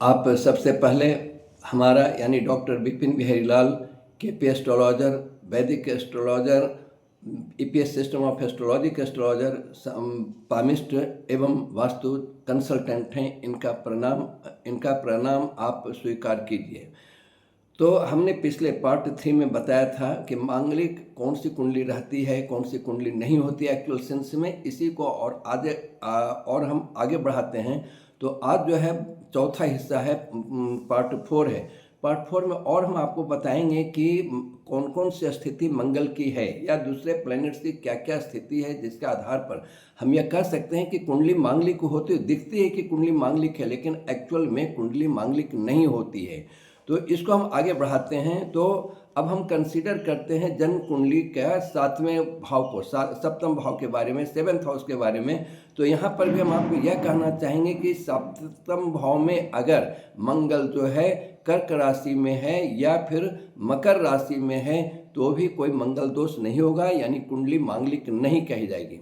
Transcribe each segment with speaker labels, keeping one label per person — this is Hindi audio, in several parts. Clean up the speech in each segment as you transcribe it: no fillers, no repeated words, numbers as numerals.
Speaker 1: आप सबसे पहले हमारा यानी डॉक्टर विपिन बिहारी लाल केपी एस्ट्रोलॉजर, वैदिक astrologer, EPS system of astrology के एस्ट्रोलॉजर, पामिस्ट एवं वास्तु कंसल्टेंट हैं। इनका प्रणाम आप स्वीकार कीजिए। तो हमने पिछले पार्ट 3 में बताया था कि मांगलिक कौन सी कुंडली रहती है, कौन सी कुंडली नहीं होती है एक्चुअल सेंस में। इसी को और हम आगे बढ़ाते हैं। तो आज जो है चौथा हिस्सा है, पार्ट 4 है। पार्ट 4 में और हम आपको बताएंगे कि कौन कौन सी स्थिति मंगल की है या दूसरे प्लैनेट्स की क्या क्या स्थिति है, जिसके आधार पर हम यह कह सकते हैं कि कुंडली मांगलिक होती दिखती है कि कुंडली मांगलिक है, लेकिन एक्चुअल में कुंडली मांगलिक नहीं होती है। तो इसको हम आगे बढ़ाते हैं। तो अब हम कंसीडर करते हैं जन्म कुंडली का 7वें भाव को, सप्तम भाव के बारे में, 7th हाउस के बारे में। तो यहाँ पर भी हम आपको यह कहना चाहेंगे कि सप्तम भाव में अगर मंगल जो है कर्क राशि में है या फिर मकर राशि में है तो भी कोई मंगल दोष नहीं होगा, यानी कुंडली मांगलिक नहीं कही जाएगी।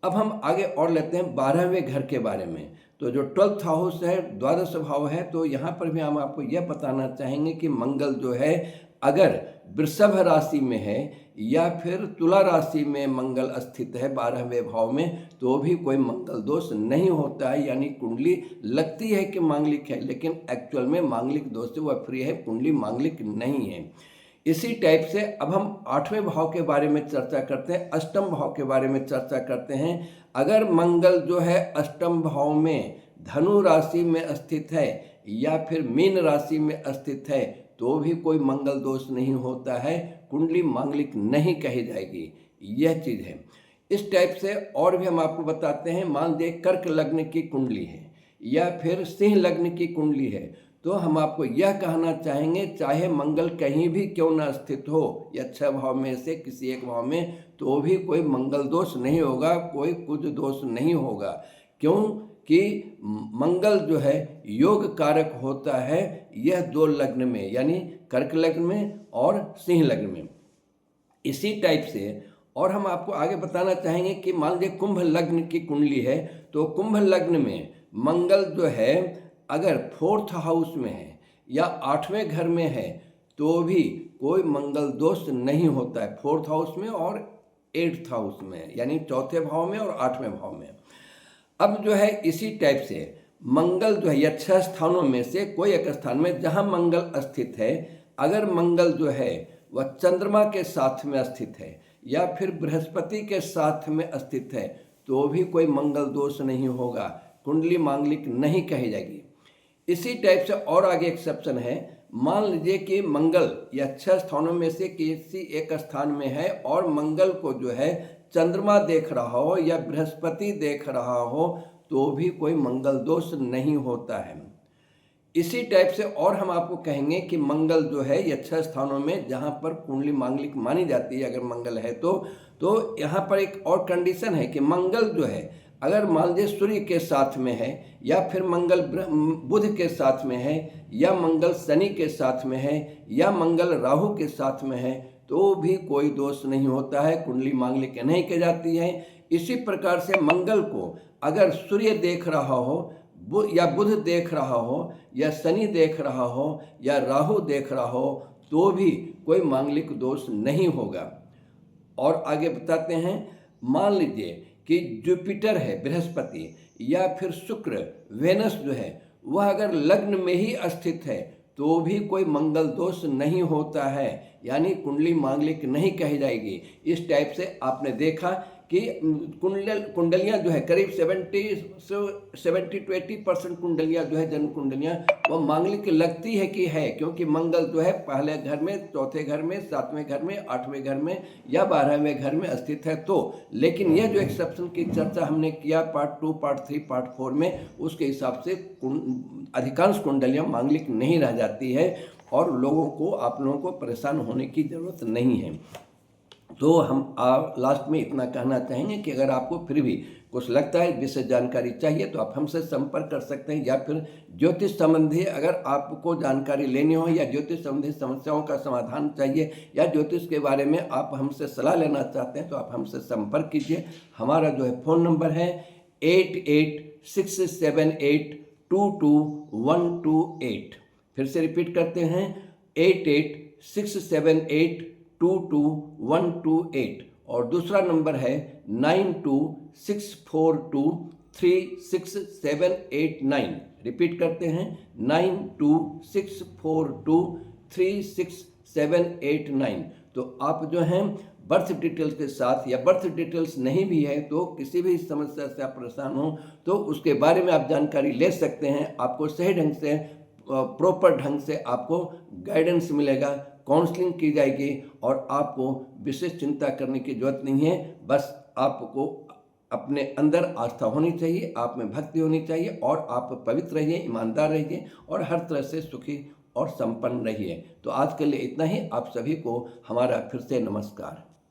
Speaker 1: अब हम आगे और लेते हैं 12वें घर के बारे में। तो जो 12th हाउस है, द्वादश भाव है, तो यहाँ पर भी हम आपको यह बताना चाहेंगे कि मंगल जो है अगर वृषभ राशि में है या फिर तुला राशि में मंगल स्थित है 12वें भाव में, तो भी कोई मंगल दोष नहीं होता है, यानी कुंडली लगती है कि मांगलिक है, लेकिन एक्चुअल में मांगलिक दोष से वह फ्री है, कुंडली मांगलिक नहीं है। इसी टाइप से अब हम 8वें भाव के बारे में चर्चा करते हैं, अष्टम भाव के बारे में चर्चा करते हैं। अगर मंगल जो है अष्टम भाव में धनु राशि में स्थित है या फिर मीन राशि में स्थित है तो भी कोई मंगल दोष नहीं होता है, कुंडली मांगलिक नहीं कही जाएगी। यह चीज़ है। इस टाइप से और भी हम आपको बताते हैं। मान लीजिए कर्क लग्न की कुंडली है या फिर सिंह लग्न की कुंडली है, तो हम आपको यह कहना चाहेंगे चाहे मंगल कहीं भी क्यों ना स्थित हो या 6 भाव में से किसी एक भाव में, तो भी कोई मंगल दोष नहीं होगा, कोई कुछ दोष नहीं होगा। क्यों कि मंगल जो है योग कारक होता है यह 2 लग्न में, यानी कर्क लग्न में और सिंह लग्न में। इसी टाइप से और हम आपको आगे बताना चाहेंगे कि मान लीजिए कुंभ लग्न की कुंडली है, तो कुंभ लग्न में मंगल जो है अगर 4th हाउस में है या 8वें घर में है तो भी कोई मंगल दोष नहीं होता है, 4th हाउस में और 8th हाउस में, यानी 4थे भाव में और 8वें भाव में। अब जो है इसी टाइप से मंगल जो है या 6 स्थानों में से कोई एक स्थान में जहां मंगल स्थित है, अगर मंगल जो है वह चंद्रमा के साथ में स्थित है या फिर बृहस्पति के साथ में स्थित है तो भी कोई मंगल दोष नहीं होगा, कुंडली मांगलिक नहीं कही जाएगी। इसी टाइप से और आगे एक्सेप्शन है। मान लीजिए कि मंगल या 6 स्थानों में से किसी एक स्थान में है और मंगल को जो है चंद्रमा देख रहा हो या बृहस्पति देख रहा हो तो भी कोई मंगल दोष नहीं होता है। इसी टाइप से और हम आपको कहेंगे कि मंगल जो है ये 6 स्थानों में जहाँ पर कुंडली मांगलिक मानी जाती है, अगर मंगल है तो यहाँ पर एक और कंडीशन है कि मंगल जो है अगर मान लीजिए सूर्य के साथ में है या फिर मंगल बुध के साथ में है या मंगल शनि के साथ में है या मंगल राहु के साथ में है तो भी कोई दोष नहीं होता है, कुंडली मांगलिक नहीं की जाती है। इसी प्रकार से मंगल को अगर सूर्य देख रहा हो या बुध देख रहा हो या शनि देख रहा हो या राहु देख रहा हो तो भी कोई मांगलिक दोष नहीं होगा। और आगे बताते हैं, मान लीजिए कि जुपिटर है बृहस्पति या फिर शुक्र वेनस जो है वह अगर लग्न में ही स्थित है तो भी कोई मंगल दोष नहीं होता है, यानी कुंडली मांगलिक नहीं कही जाएगी। इस टाइप से आपने देखा कि कुंडलियाँ जो है करीब 70 to 80% कुंडलियाँ जो है जन्म कुंडलियाँ वह मांगलिक लगती है कि है, क्योंकि मंगल जो है पहले घर में, चौथे घर में, 7वें घर में, 8वें घर में या 12वें घर में स्थित है। तो लेकिन यह जो एक्सेप्शन की चर्चा हमने किया पार्ट 2, पार्ट 3, पार्ट 4 में, उसके हिसाब से अधिकांश कुंडलियाँ मांगलिक नहीं रह जाती है और लोगों को, आप लोगों को परेशान होने की ज़रूरत नहीं है। तो हम लास्ट में इतना कहना चाहेंगे कि अगर आपको फिर भी कुछ लगता है विशेष जानकारी चाहिए तो आप हमसे संपर्क कर सकते हैं, या फिर ज्योतिष संबंधी अगर आपको जानकारी लेनी हो या ज्योतिष संबंधी समस्याओं का समाधान चाहिए या ज्योतिष के बारे में आप हमसे सलाह लेना चाहते हैं तो आप हमसे संपर्क कीजिए। हमारा जो है फ़ोन नंबर है 886782 88222128। फिर से रिपीट करते हैं 8867822128। और दूसरा नंबर है 9264236789। रिपीट करते हैं 9264236789। तो आप जो हैं बर्थ डिटेल्स के साथ, या बर्थ डिटेल्स नहीं भी है तो किसी भी समस्या से आप परेशान हो तो उसके बारे में आप जानकारी ले सकते हैं। आपको सही ढंग से, प्रॉपर ढंग से आपको गाइडेंस मिलेगा, काउंसलिंग की जाएगी और आपको विशेष चिंता करने की जरूरत नहीं है। बस आपको अपने अंदर आस्था होनी चाहिए, आप में भक्ति होनी चाहिए और आप पवित्र रहिए, ईमानदार रहिए और हर तरह से सुखी और संपन्न रहिए। तो आज के लिए इतना ही। आप सभी को हमारा फिर से नमस्कार।